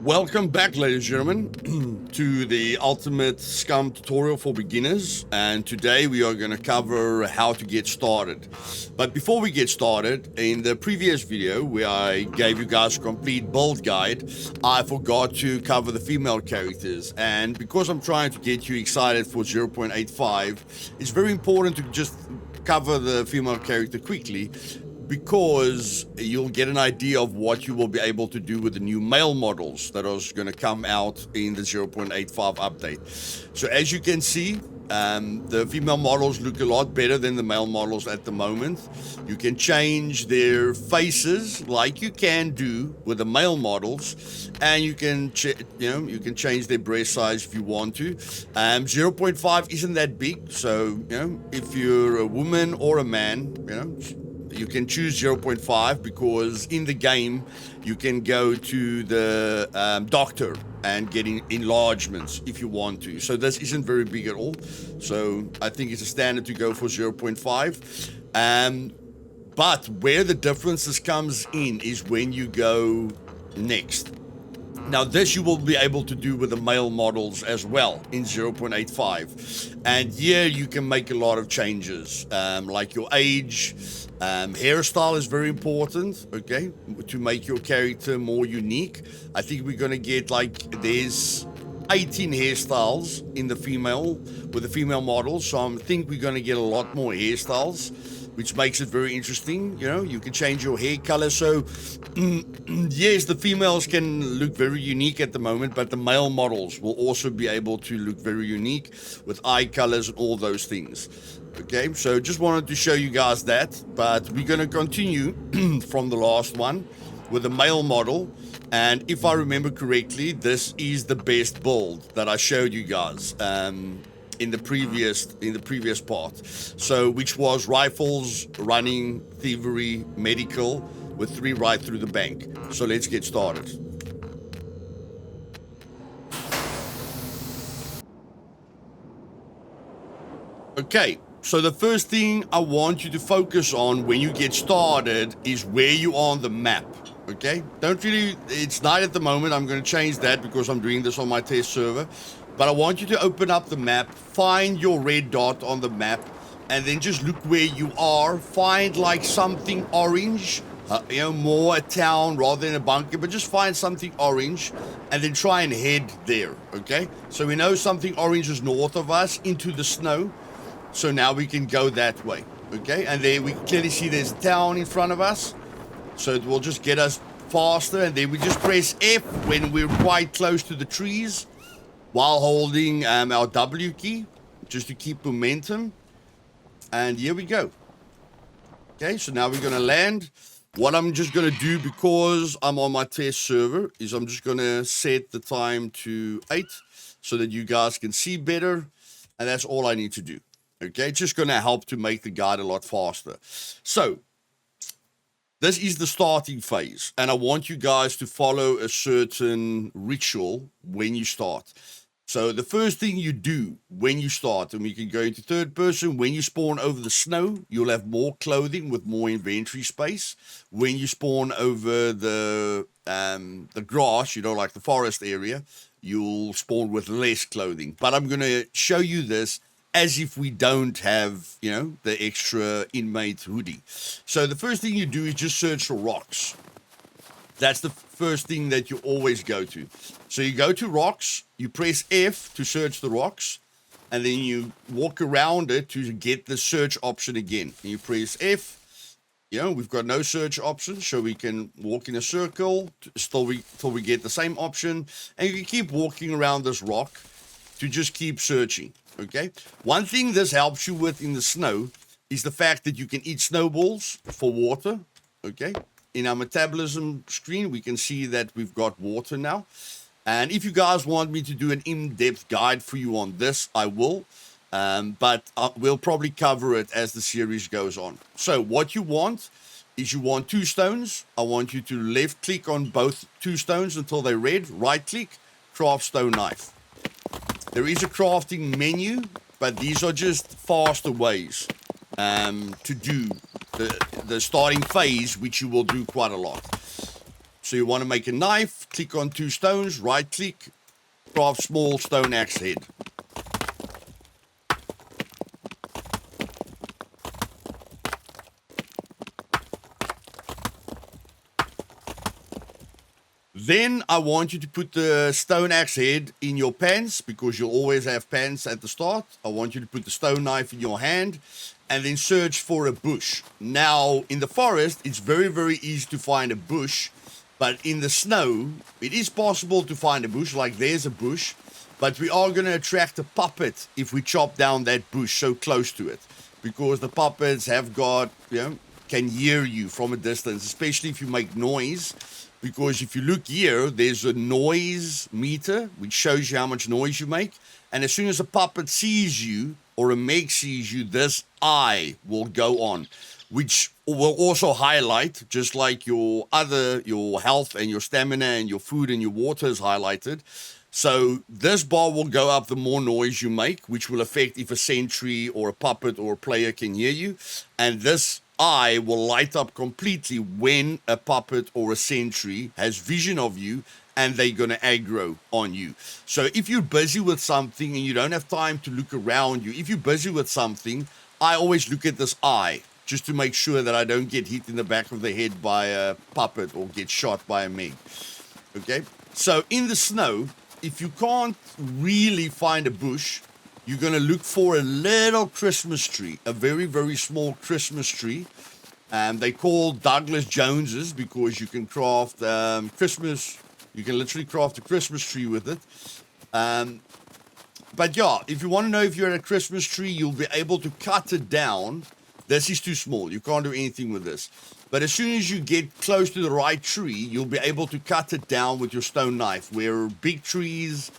Welcome back, ladies and gentlemen, to the ultimate Scum tutorial for beginners, and today we are going to cover how to get started. But before we get started, in the previous video where I gave you guys a complete build guide, I forgot to cover the female characters, and because I'm trying to get you excited for 0.85, it's very important to just cover the female character quickly, because you'll get an idea of what you will be able to do with the new male models that are going to come out in the 0.85 update. So as you can see, the female models look a lot better than the male models at the moment. You can change their faces like you can do with the male models, and you can you can change their breast size if you want to. 0.5 isn't that big, so if you're a woman or a man, you can choose 0.5 because in the game you can go to the doctor and get enlargements if you want to. So this isn't very big at all. So I think it's a standard to go for 0.5. But where the differences comes in is when you go next. Now this you will be able to do with the male models as well in 0.85. And here you can make a lot of changes, like your age, hairstyle is very important, okay, to make your character more unique. I think we're going to get there's 18 hairstyles in the female, with the female models, so I think we're going to get a lot more hairstyles, which makes it very interesting. You can change your hair color. So yes, the females can look very unique at the moment, but the male models will also be able to look very unique with eye colors and all those things. Okay, so just wanted to show you guys that, but we're going to continue from the last one with the male model. And if I remember correctly, this is the best build that I showed you guys in the previous part, so which was rifles, running, thievery, medical, with 3 right through the bank. So let's get started. Okay, so the first thing I want you to focus on when you get started is where you are on the map. Okay, it's night at the moment. I'm going to change that because I'm doing this on my test server. But I want you to open up the map, find your red dot on the map, and then just look where you are. Find something orange, more a town rather than a bunker, but just find something orange and then try and head there, okay? So we know something orange is north of us into the snow, so now we can go that way, okay? And there we can clearly see there's a town in front of us, so it will just get us faster, and then we just press F when we're quite close to the trees, while holding our W key, just to keep momentum. And here we go. Okay, so now we're going to land. What I'm just going to do, because I'm on my test server, is I'm just going to set the time to 8 so that you guys can see better. And that's all I need to do. Okay, it's just going to help to make the guide a lot faster. So this is the starting phase, and I want you guys to follow a certain ritual when you start. So the first thing you do when you start, and we can go into third person, when you spawn over the snow, you'll have more clothing with more inventory space. When you spawn over the grass, like the forest area, you'll spawn with less clothing. But I'm going to show you this as if we don't have, the extra inmate hoodie. So the first thing you do is just search for rocks. That's the first thing that you always go to. So you go to rocks, you press F to search the rocks, and then you walk around it to get the search option again. And you press F. We've got no search option, so we can walk in a circle till we get the same option. And you can keep walking around this rock to just keep searching, okay? One thing this helps you with in the snow is the fact that you can eat snowballs for water, okay? In our metabolism screen, we can see that we've got water now. And if you guys want me to do an in-depth guide for you on this, I will. But we'll probably cover it as the series goes on. So what you want is 2 stones. I want you to left-click on both 2 stones until they're red. Right-click, craft stone knife. There is a crafting menu, but these are just faster ways to do the starting phase, which you will do quite a lot. So you want to make a knife, click on 2 stones, right click, craft small stone axe head. Then I want you to put the stone axe head in your pants, because you'll always have pants at the start. I want you to put the stone knife in your hand and then search for a bush. Now, in the forest, it's very, very easy to find a bush, but in the snow, it is possible to find a bush, like there's a bush, but we are going to attract a puppet if we chop down that bush so close to it, because the puppets have got, can hear you from a distance, especially if you make noise. Because if you look here, there's a noise meter, which shows you how much noise you make. And as soon as a puppet sees you, or a meg sees you, this eye will go on, which will also highlight, just like your health and your stamina and your food and your water is highlighted. So this bar will go up the more noise you make, which will affect if a sentry or a puppet or a player can hear you. And this eye will light up completely when a puppet or a sentry has vision of you and they're going to aggro on you. So if you're busy with something and you don't have time to look around you, if you're busy with something, I always look at this eye just to make sure that I don't get hit in the back of the head by a puppet or get shot by a meg. Okay? So in the snow, if you can't really find a bush, you're going to look for a little Christmas tree, a very, very small Christmas tree. They call Douglas Joneses because you can craft you can literally craft a Christmas tree with it. But yeah, if you want to know if you're at a Christmas tree, you'll be able to cut it down. This is too small. You can't do anything with this. But as soon as you get close to the right tree, you'll be able to cut it down with your stone knife, where big trees,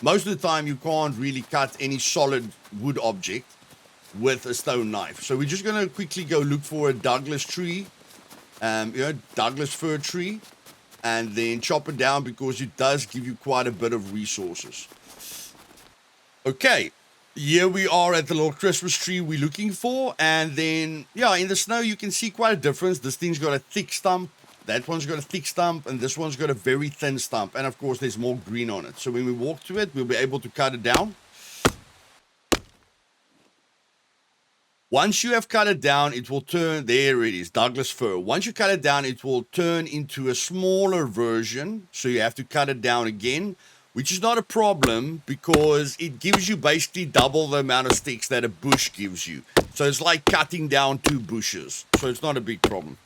most of the time, you can't really cut any solid wood object with a stone knife. So we're just going to quickly go look for a Douglas tree, Douglas fir tree, and then chop it down because it does give you quite a bit of resources. Okay, here we are at the little Christmas tree we're looking for. And then, in the snow, you can see quite a difference. This thing's got a thick stump. That one's got a thick stump, and this one's got a very thin stump. And, of course, there's more green on it. So when we walk to it, we'll be able to cut it down. Once you have cut it down, it will turn, there it is, Douglas fir. Once you cut it down, it will turn into a smaller version. So you have to cut it down again, which is not a problem because it gives you basically double the amount of sticks that a bush gives you. So it's like cutting down 2 bushes. So it's not a big problem.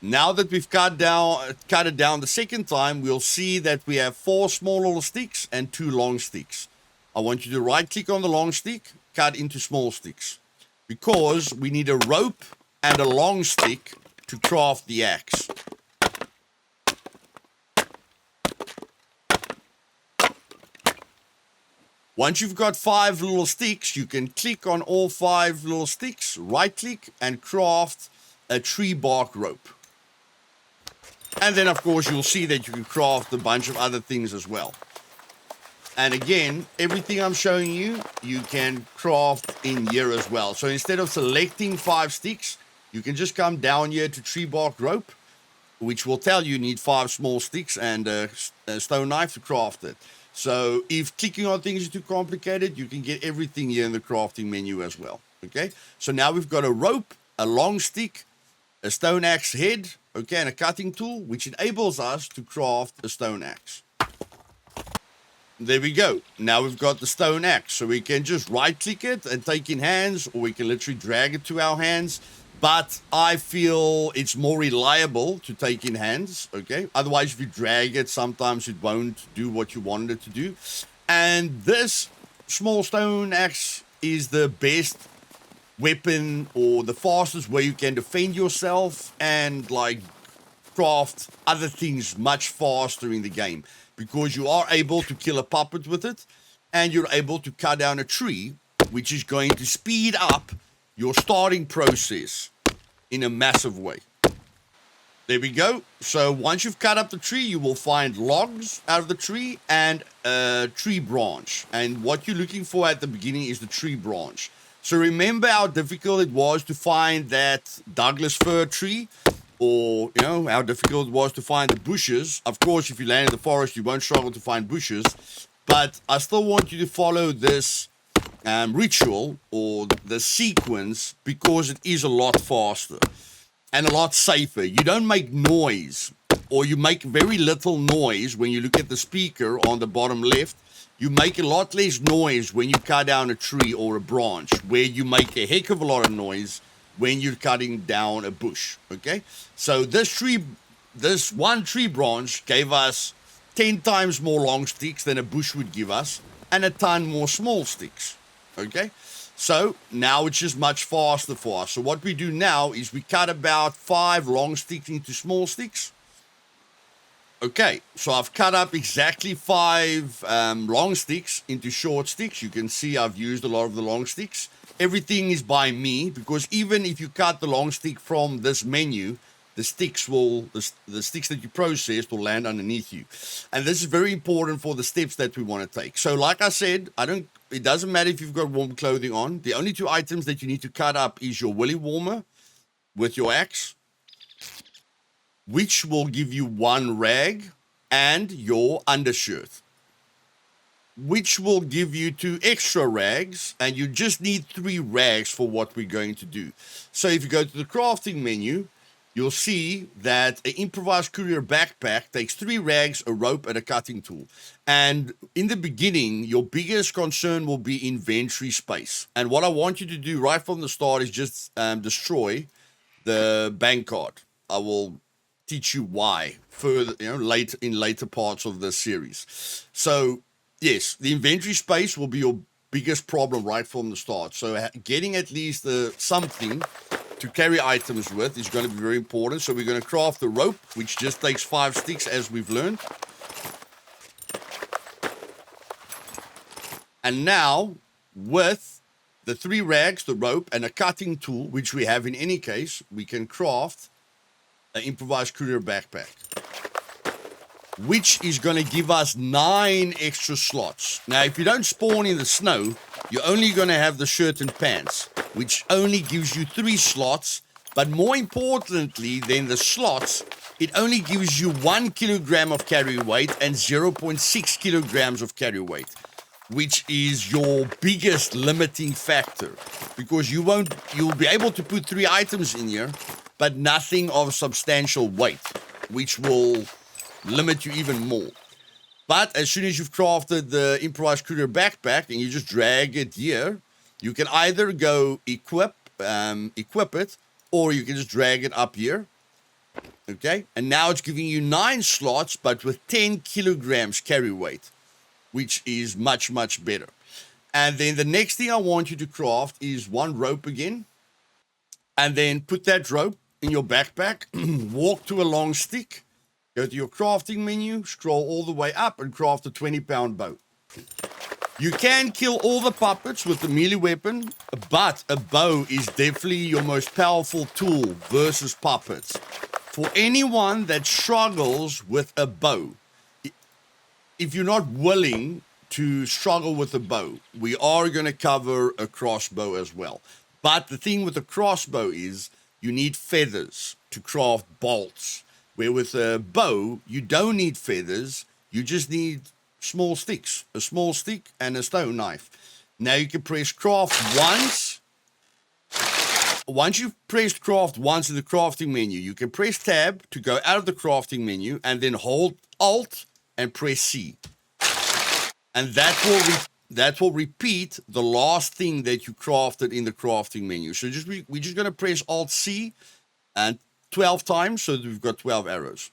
Now that we've cut it down the second time, we'll see that we have 4 small little sticks and 2 long sticks. I want you to right click on the long stick, cut into small sticks, because we need a rope and a long stick to craft the axe. Once you've got 5 little sticks, you can click on all 5 little sticks, right click, and craft a tree bark rope. And then, of course, you'll see that you can craft a bunch of other things as well. And again, everything I'm showing you, you can craft in here as well. So instead of selecting 5 sticks, you can just come down here to tree bark rope, which will tell you need 5 small sticks and a stone knife to craft it. So if clicking on things is too complicated, you can get everything here in the crafting menu as well. Okay, so now we've got a rope, a long stick, a stone axe head, okay, and a cutting tool, which enables us to craft a stone axe. There we go. Now we've got the stone axe, so we can just right click it and take in hands, or we can literally drag it to our hands. But I feel it's more reliable to take in hands, okay? Otherwise, if you drag it, sometimes it won't do what you wanted it to do. And this small stone axe is the best weapon, or the fastest way you can defend yourself and like craft other things much faster in the game, because you are able to kill a puppet with it, and you're able to cut down a tree, which is going to speed up your starting process in a massive way. There we go. So once you've cut up the tree, you will find logs out of the tree and a tree branch. And what you're looking for at the beginning is the tree branch. So remember how difficult it was to find that Douglas fir tree? or, you know, how difficult it was to find the bushes. Of course, if you land in the forest, you won't struggle to find bushes. But I still want you to follow this ritual or the sequence because it is a lot faster and a lot safer. You don't make noise, or you make very little noise when you look at the speaker on the bottom left. You make a lot less noise when you cut down a tree or a branch, where you make a heck of a lot of noise when you're cutting down a bush, okay? So this one tree branch gave us 10 times more long sticks than a bush would give us, and a ton more small sticks, okay? So now it's just much faster for us. So what we do now is we cut about 5 long sticks into small sticks. Okay, so I've cut up exactly 5 long sticks into short sticks. You can see I've used a lot of the long sticks. Everything is by me, because even if you cut the long stick from this menu, the sticks that you processed will land underneath you. And this is very important for the steps that we want to take. So like I said, it doesn't matter if you've got warm clothing on. The only 2 items that you need to cut up is your willy warmer with your axe, which will give you 1 rag, and your undershirt, which will give you 2 extra rags, and you just need 3 rags for what we're going to do. So if you go to the crafting menu, you'll see that an improvised courier backpack takes 3 rags, a rope, and a cutting tool. And in the beginning, your biggest concern will be inventory space. And what I want you to do right from the start is just destroy the bank card. I will teach you why further, later parts of the series. So yes, the inventory space will be your biggest problem right from the start. So getting at least something to carry items with is going to be very important. So we're going to craft the rope, which just takes 5 sticks, as we've learned. And now, with the 3 rags, the rope, and a cutting tool, which we have in any case, we can craft an improvised courier backpack, which is going to give us 9 extra slots. Now, if you don't spawn in the snow, you're only going to have the shirt and pants, which only gives you 3 slots. But more importantly than the slots, it only gives you 1 kilogram of carry weight and 0.6 kilograms of carry weight, which is your biggest limiting factor, because you'll be able to put 3 items in here, but nothing of substantial weight, which will limit you even more. But as soon as you've crafted the improvised courier backpack and you just drag it here, you can either go equip it, or you can just drag it up here. Okay, and now it's giving you 9 slots, but with 10 kilograms carry weight, which is much, much better. And then the next thing I want you to craft is 1 rope again, and then put that rope in your backpack, walk to a long stick, go to your crafting menu, scroll all the way up, and craft a 20-pound bow. You can kill all the puppets with the melee weapon, but a bow is definitely your most powerful tool versus puppets. For anyone that struggles with a bow, if you're not willing to struggle with a bow, we are going to cover a crossbow as well. But the thing with a crossbow is you need feathers to craft bolts, where with a bow, you don't need feathers, you just need small sticks, a small stick and a stone knife. Now you can press craft once. Once you've pressed craft once in the crafting menu, you can press tab to go out of the crafting menu, and then hold alt and press C. And that will repeat the last thing that you crafted in the crafting menu. So we're just going to press alt C and 12 times, so that we've got 12 arrows.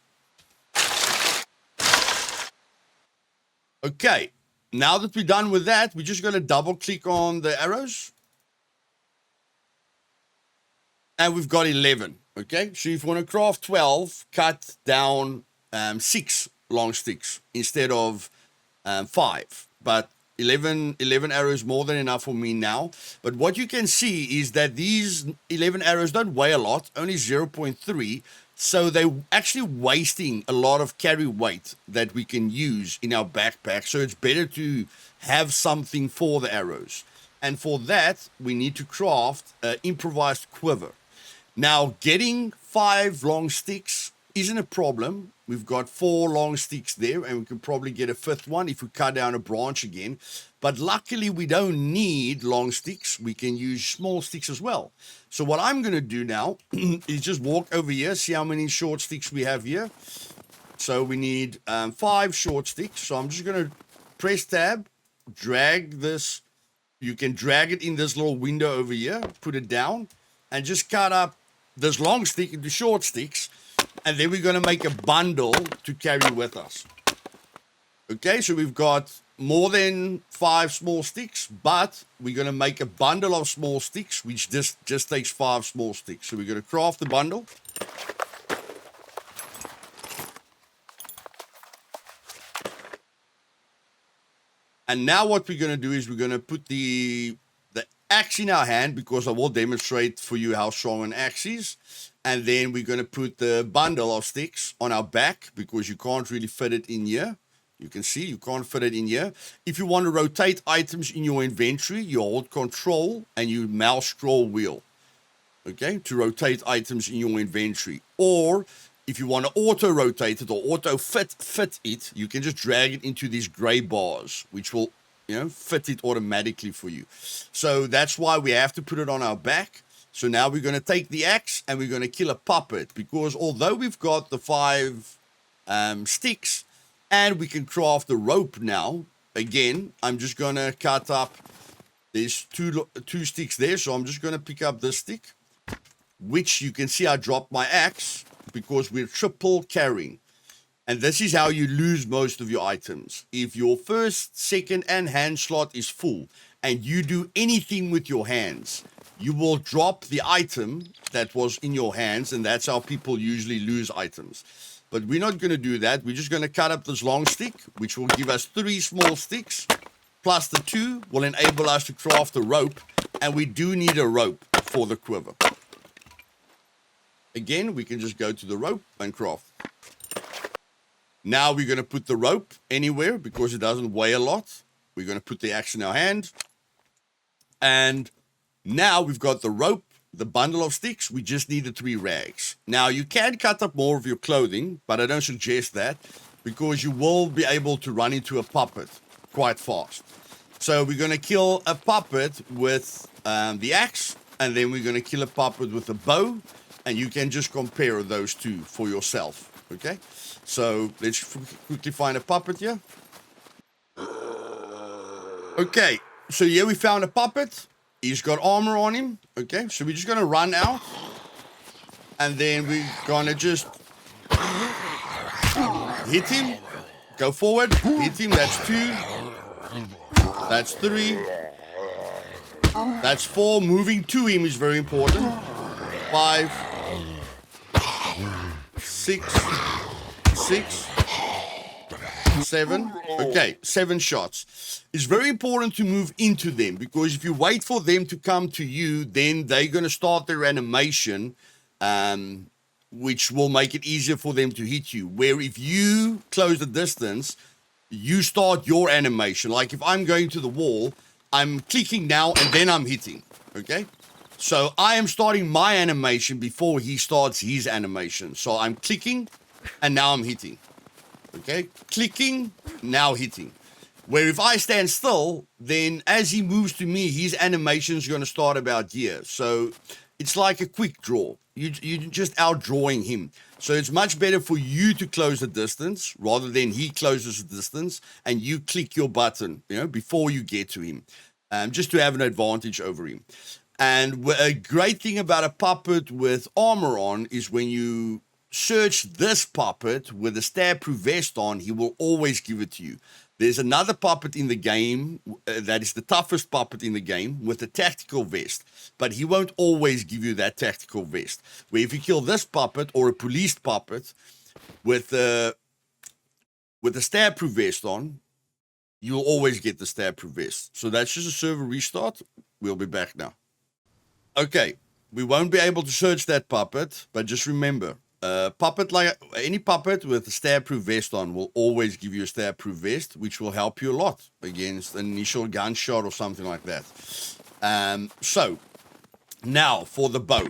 Okay, now that we're done with that, we're just going to double click on the arrows. And we've got 11, okay? So if you want to craft 12, cut down 6 long sticks instead of 5. But 11 arrows more than enough for me now. But what you can see is that these 11 arrows don't weigh a lot, only 0.3. So they're actually wasting a lot of carry weight that we can use in our backpack. So it's better to have something for the arrows. And for that, we need to craft an improvised quiver. Now, getting 5 long sticks isn't a problem. We've got 4 long sticks there, and we could probably get a 5th one if we cut down a branch again. But luckily, we don't need long sticks. We can use small sticks as well. So what I'm going to do now is just walk over here, see how many short sticks we have here. So we need 5 short sticks. So I'm just going to press tab, drag this. You can drag it in this little window over here, put it down, and just cut up this long stick into short sticks. And then we're going to make a bundle to carry with us. Okay, so we've got more than 5 small sticks, but we're going to make a bundle of small sticks, which just takes 5 small sticks. So we're going to craft the bundle. And now what we're going to do is we're going to put the axe in our hand, because I will demonstrate for you how strong an axe is. And then we're going to put the bundle of sticks on our back, because you can't really fit it in here. You can see you can't fit it in here. If you want to rotate items in your inventory, you hold control and you mouse scroll wheel. Okay, to rotate items in your inventory. Or if you want to auto rotate it or auto fit it, you can just drag it into these gray bars, which will, fit it automatically for you. So that's why we have to put it on our back. So now we're going to take the axe and we're going to kill a puppet, because although we've got the 5 sticks and we can craft the rope now, again, I'm just going to cut up, there's two sticks there. So I'm just going to pick up this stick, which you can see I dropped my axe because we're triple carrying. And this is how you lose most of your items. If your first, second, and hand slot is full and you do anything with your hands, you will drop the item that was in your hands, and that's how people usually lose items. But we're not going to do that. We're just going to cut up this long stick, which will give us 3 small sticks, plus the 2 will enable us to craft a rope, and we do need a rope for the quiver. Again, we can just go to the rope and craft. Now we're going to put the rope anywhere because it doesn't weigh a lot. We're going to put the axe in our hand. And now we've got the rope, the bundle of sticks. We just need the 3 rags. Now you can cut up more of your clothing, but I don't suggest that because you will be able to run into a puppet quite fast. So we're going to kill a puppet with the axe, and then we're going to kill a puppet with a bow, and you can just compare those two for yourself. Okay, so let's quickly find a puppet here. Okay, so here we found a puppet. He's got armor on him. Okay, so we're just going to run out. And then we're going to just hit him. Go forward. Hit him. That's 2. That's 3. That's 4. Moving to him is very important. 5. 6. 7. Okay, 7 shots. It's very important to move into them, because if you wait for them to come to you, then they're going to start their animation, which will make it easier for them to hit you. Where if you close the distance, you start your animation. Like if I'm going to the wall, I'm clicking now and then I'm hitting. Okay? So I am starting my animation before he starts his animation. So I'm clicking and now I'm hitting. Okay? Clicking, now hitting. Where if I stand still, then as he moves to me, his animation is going to start about here. So it's like a quick draw. You're just outdrawing him. So it's much better for you to close the distance rather than he closes the distance and you click your button, before you get to him, just to have an advantage over him. And a great thing about a puppet with armor on is when you search this puppet with a stab-proof vest on, he will always give it to you. There's another puppet in the game that is the toughest puppet in the game with a tactical vest, but he won't always give you that tactical vest. Where if you kill this puppet or a police puppet with a stab-proof vest on, you'll always get the stab-proof vest. So that's just a server restart. We'll be back now. Okay, we won't be able to search that puppet, but just remember, puppet, like any puppet with a stab-proof vest on, will always give you a stab-proof vest, which will help you a lot against an initial gunshot or something like that. So now for the bow.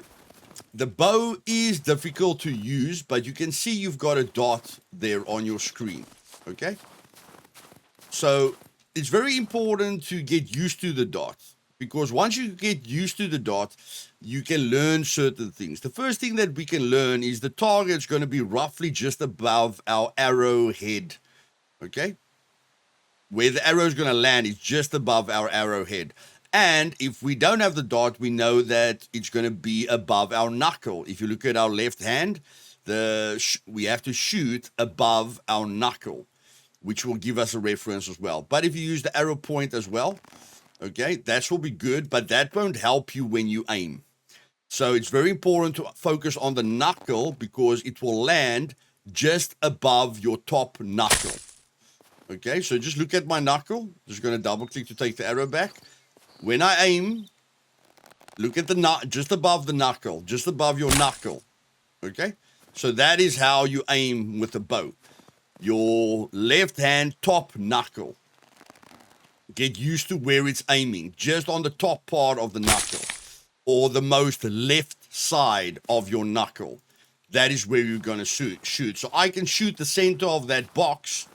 the bow is difficult to use, but you can see you've got a dot there on your screen, okay? So it's very important to get used to the dot, because once you get used to the dot, you can learn certain things. The first thing that we can learn is the target's going to be roughly just above our arrow head, okay? Where the arrow is going to land is just above our arrowhead. And if we don't have the dot, we know that it's going to be above our knuckle. If you look at our left hand, we have to shoot above our knuckle, which will give us a reference as well. But if you use the arrow point as well, okay, that will be good, but that won't help you when you aim. So it's very important to focus on the knuckle, because it will land just above your top knuckle. Okay, so just look at my knuckle. Just going to double click to take the arrow back. When I aim, look at the just above the knuckle, just above your knuckle. Okay, so that is how you aim with the bow. Your left hand top knuckle. Get used to where it's aiming, just on the top part of the knuckle, or the most left side of your knuckle. That is where you're going to shoot. So I can shoot the center of that box,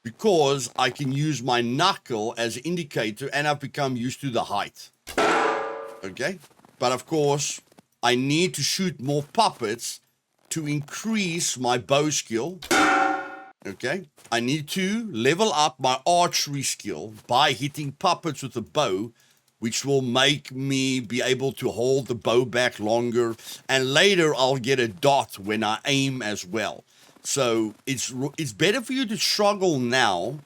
because I can use my knuckle as an indicator, and I've become used to the height. Okay? But of course, I need to shoot more puppets to increase my bow skill. Okay? I need to level up my archery skill by hitting puppets with a bow, which will make me be able to hold the bow back longer. And later, I'll get a dot when I aim as well. So it's better for you to struggle now,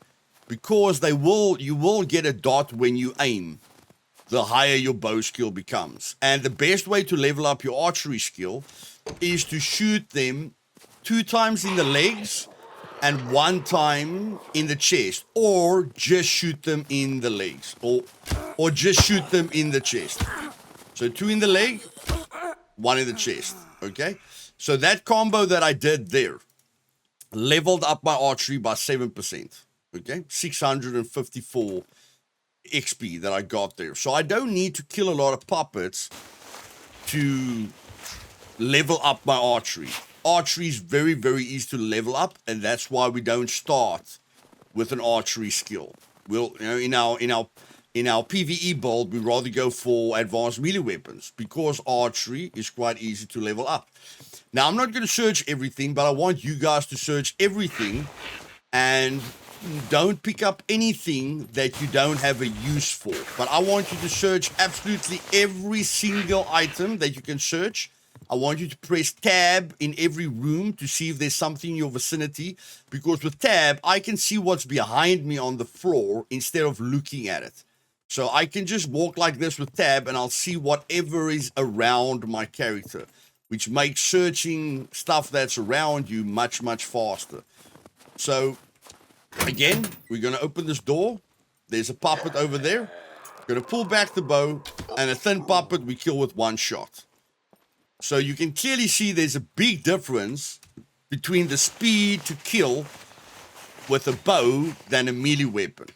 because you will get a dot when you aim, the higher your bow skill becomes. And the best way to level up your archery skill is to shoot them 2 times in the legs and 1 time in the chest, or just shoot them in the legs, or just shoot them in the chest. So 2 in the leg, 1 in the chest, okay? So that combo that I did there leveled up my archery by 7%, okay? 654 XP that I got there. So I don't need to kill a lot of puppets to level up my archery. Archery is very, very easy to level up, and that's why we don't start with an archery skill. We'll, in our PvE build, we rather go for advanced melee weapons, because archery is quite easy to level up. Now, I'm not going to search everything, but I want you guys to search everything, and don't pick up anything that you don't have a use for. But I want you to search absolutely every single item that you can search. I want you to press tab in every room to see if there's something in your vicinity, because with tab, I can see what's behind me on the floor instead of looking at it. So I can just walk like this with tab, and I'll see whatever is around my character, which makes searching stuff that's around you much, much faster. So, again, we're going to open this door. There's a puppet over there. Going to pull back the bow, and a thin puppet we kill with 1 shot. So you can clearly see there's a big difference between the speed to kill with a bow than a melee weapon.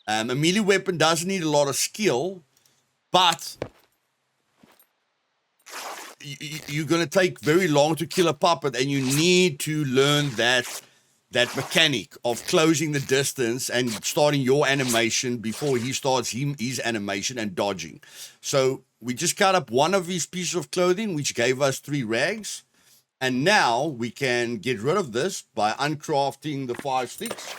A melee weapon doesn't need a lot of skill, but you're going to take very long to kill a puppet, and you need to learn that mechanic of closing the distance and starting your animation before he starts his animation and dodging. So we just cut up one of his pieces of clothing, which gave us 3 rags. And now we can get rid of this by uncrafting the 5 sticks.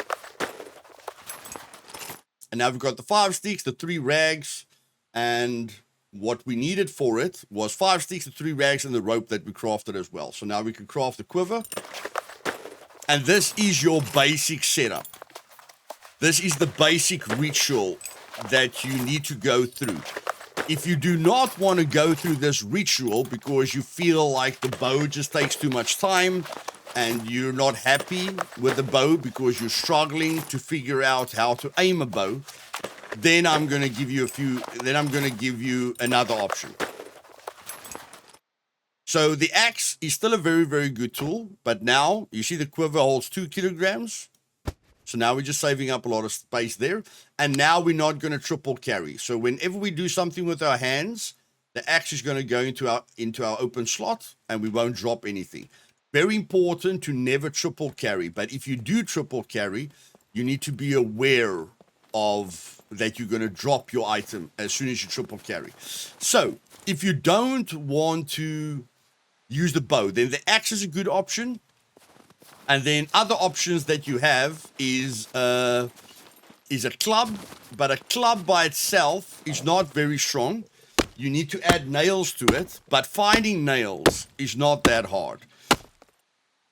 And now we've got the 5 sticks, the 3 rags, and what we needed for it was 5 sticks, the 3 rags, and the rope that we crafted as well. So now we can craft the quiver. And this is your basic setup. This is the basic ritual that you need to go through. If you do not want to go through this ritual because you feel like the bow just takes too much time, and you're not happy with the bow because you're struggling to figure out how to aim a bow, then I'm going to give you another option. So the axe is still a very, very good tool, but now you see the quiver holds 2 kilograms. So now we're just saving up a lot of space there. And now we're not going to triple carry. So whenever we do something with our hands, the axe is going to go into our open slot, and we won't drop anything. Very important to never triple carry, but if you do triple carry, you need to be aware of that you're going to drop your item as soon as you triple carry. So if you don't want to use the bow, then the axe is a good option. And then other options that you have is a club, but a club by itself is not very strong. You need to add nails to it, but finding nails is not that hard.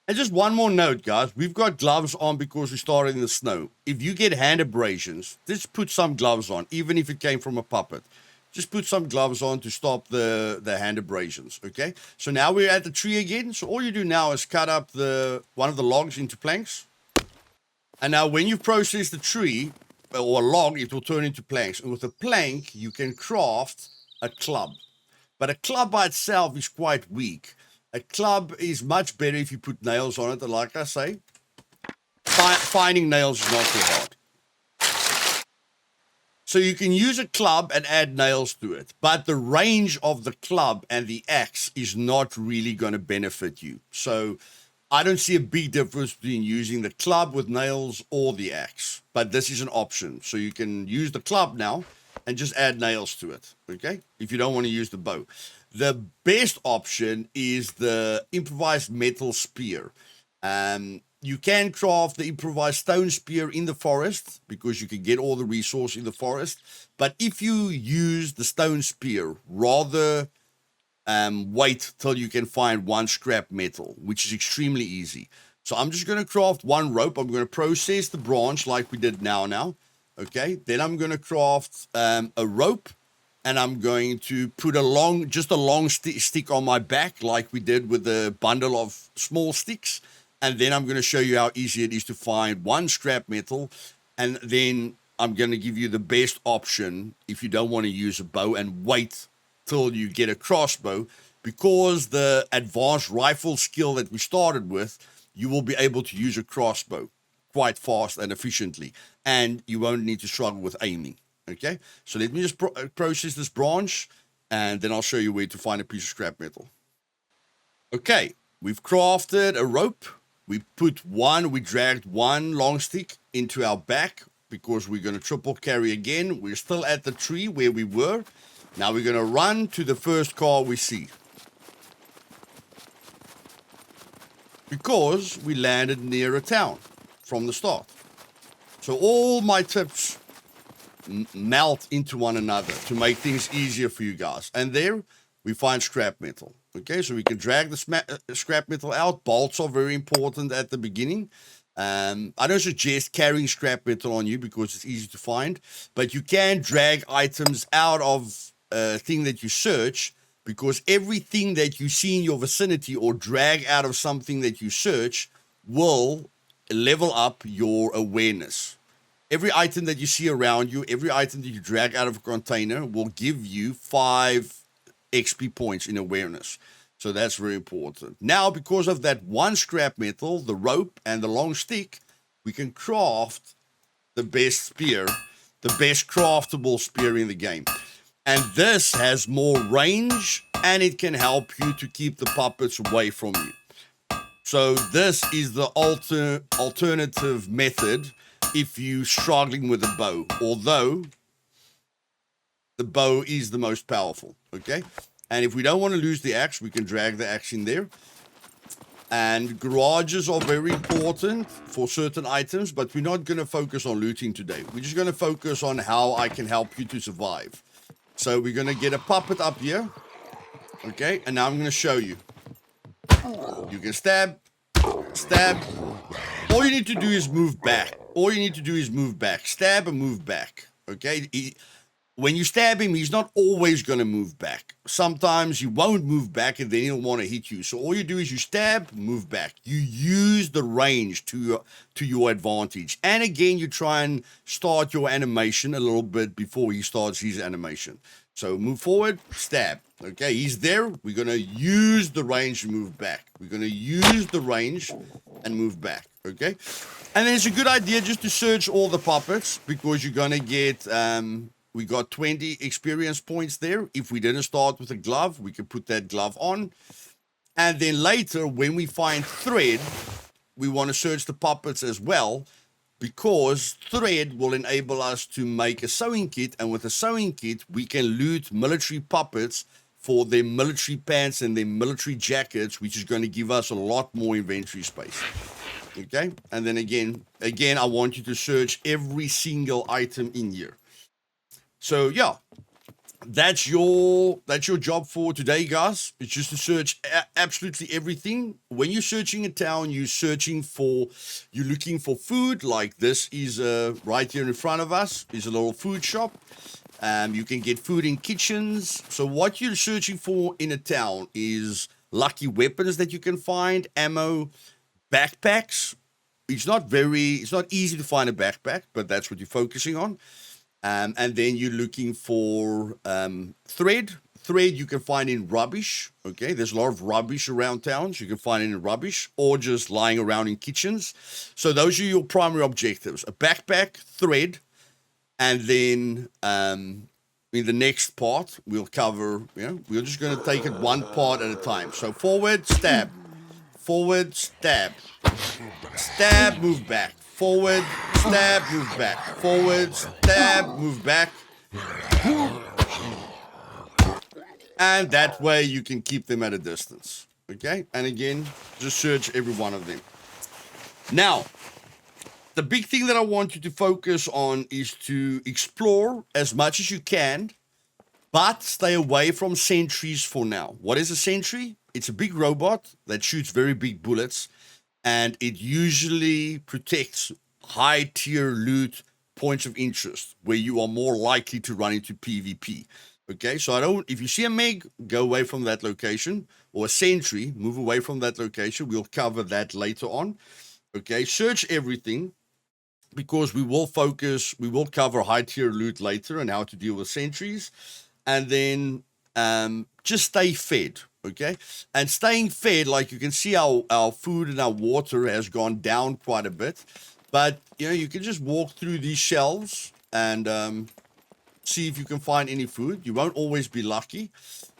And just one more note, guys. We've got gloves on because we started in the snow. If you get hand abrasions, just put some gloves on, even if it came from a puppet. Just put some gloves on to stop the hand abrasions, okay? So now we're at the tree again. So all you do now is cut up one of the logs into planks. And now when you process the tree, or a log, it will turn into planks. And with a plank, you can craft a club. But a club by itself is quite weak. A club is much better if you put nails on it. And like I say, finding nails is not too hard. So you can use a club and add nails to it. But the range of the club and the axe is not really going to benefit you. So I don't see a big difference between using the club with nails or the axe. But this is an option. So you can use the club now and just add nails to it, okay? If you don't want to use the bow. The best option is the improvised metal spear. You can craft the improvised stone spear in the forest because you can get all the resource in the forest. But if you use the stone spear, rather wait till you can find one scrap metal, which is extremely easy. So I'm just going to craft one rope. I'm going to process the branch like we did now. Okay, then I'm going to craft a rope. And I'm going to put a long stick on my back like we did with the bundle of small sticks. And then I'm going to show you how easy it is to find one scrap metal. And then I'm going to give you the best option if you don't want to use a bow and wait till you get a crossbow. Because the advanced rifle skill that we started with, you will be able to use a crossbow quite fast and efficiently. And you won't need to struggle with aiming. Okay, so let me just process this branch, and then I'll show you where to find a piece of scrap metal. Okay, we've crafted a rope. We dragged one long stick into our back because we're going to triple carry again. We're still at the tree where we were. Now we're going to run to the first car we see. Because we landed near a town from the start. So all my tips melt into one another to make things easier for you guys. And there we find scrap metal. Okay, so we can drag the scrap metal out. Bolts are very important at the beginning. I don't suggest carrying scrap metal on you because it's easy to find, but you can drag items out of a thing that you search, because everything that you see in your vicinity or drag out of something that you search will level up your awareness. Every item that you see around you, every item that you drag out of a container will give you 5 XP points in awareness. So that's very important. Now, because of that one scrap metal, the rope, and the long stick, we can craft the best spear, the best craftable spear in the game. And this has more range, and it can help you to keep the puppets away from you. So this is the alternative method if you're struggling with a bow, although the bow is the most powerful, okay? And if we don't want to lose the axe, we can drag the axe in there. And garages are very important for certain items, but we're not going to focus on looting today. We're just going to focus on how I can help you to survive. So we're going to get a puppet up here, okay? And now I'm going to show you. You can stab. All you need to do is move back. Stab and move back, okay? When you stab him, he's not always going to move back. Sometimes he won't move back, and then he'll want to hit you. So all you do is you stab, move back. You use the range to your advantage. And again, you try and start your animation a little bit before he starts his animation. So move forward, stab. Okay, he's there. We're going to use the range to move back. We're going to use the range and move back, okay? And then it's a good idea just to search all the puppets, because you're going to get We got 20 experience points there. If we didn't start with a glove, we can put that glove on. And then later, when we find thread, we want to search the puppets as well, because thread will enable us to make a sewing kit. And with a sewing kit, we can loot military puppets for their military pants and their military jackets, which is going to give us a lot more inventory space. Okay, and then again, I want you to search every single item in here. So yeah, that's your job for today, guys. It's just to search absolutely everything. When you're searching a town, you're looking for food. Like this is right here in front of us is a little food shop. You can get food in kitchens. So what you're searching for in a town is lucky weapons that you can find, ammo, backpacks. It's not easy to find a backpack, but that's what you're focusing on. And then you're looking for thread. Thread you can find in rubbish. Okay, there's a lot of rubbish around towns. You can find it in rubbish or just lying around in kitchens. So those are your primary objectives: a backpack, thread, and then in the next part we'll cover. We're just going to take it one part at a time. So forward, stab. Forward, stab. Stab, move back. Forward, stab, move back. Forward, stab, move back. And that way you can keep them at a distance. Okay? And again, just search every one of them. Now, the big thing that I want you to focus on is to explore as much as you can, but stay away from sentries for now. What is a sentry? It's a big robot that shoots very big bullets, and it usually protects high-tier loot points of interest where you are more likely to run into PvP. Okay, so if you see a Meg, go away from that location, or a sentry, move away from that location. We'll cover that later on. Okay, search everything, because we will cover high-tier loot later and how to deal with sentries. And then just stay fed. Okay, and staying fed, like you can see, our food and our water has gone down quite a bit, but you can just walk through these shelves and see if you can find any food. You won't always be lucky.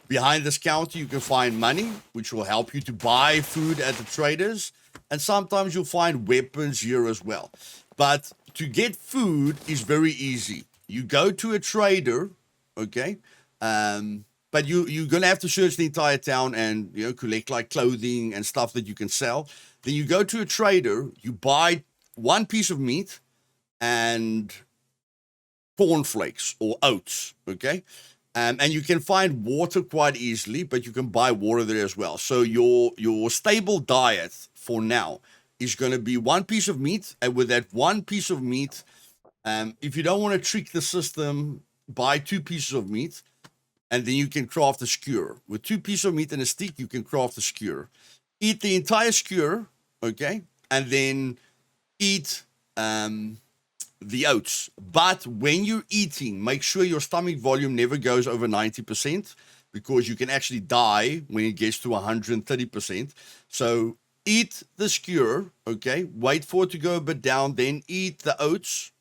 Behind this counter you can find money, which will help you to buy food at the traders, and sometimes you'll find weapons here as well. But to get food is very easy. You go to a trader, okay, but you're going to have to search the entire town and, collect like clothing and stuff that you can sell. Then you go to a trader, you buy one piece of meat and cornflakes or oats, okay? And you can find water quite easily, but you can buy water there as well. So your stable diet for now is going to be one piece of meat. And with that one piece of meat, if you don't want to trick the system, buy 2 pieces of meat. And then you can craft a skewer. With 2 pieces of meat and a stick, you can craft a skewer. Eat the entire skewer, okay? And then eat the oats. But when you're eating, make sure your stomach volume never goes over 90%, because you can actually die when it gets to 130%. So eat the skewer, okay? Wait for it to go a bit down, then eat the oats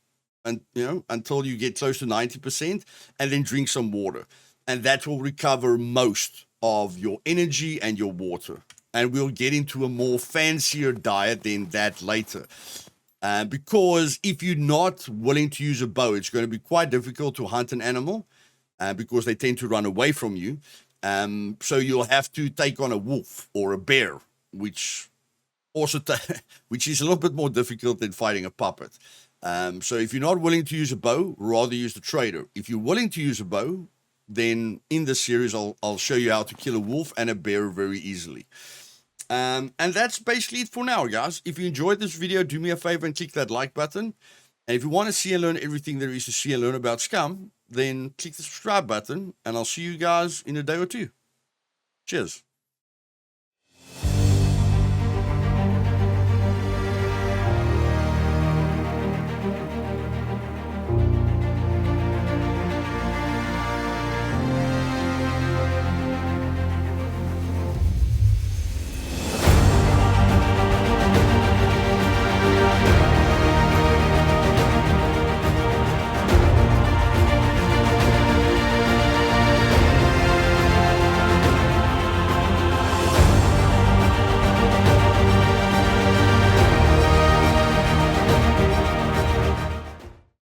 and until you get close to 90%, and then drink some water. And that will recover most of your energy and your water. And we'll get into a more fancier diet than that later. Because if you're not willing to use a bow, it's going to be quite difficult to hunt an animal because they tend to run away from you. So you'll have to take on a wolf or a bear, which is a little bit more difficult than fighting a puppet. So if you're not willing to use a bow, rather use the trader. If you're willing to use a bow, then in this series, I'll show you how to kill a wolf and a bear very easily. And that's basically it for now, guys. If you enjoyed this video, do me a favor and click that like button. And if you want to see and learn everything there is to see and learn about Scum, then click the subscribe button, and I'll see you guys in a day or two. Cheers.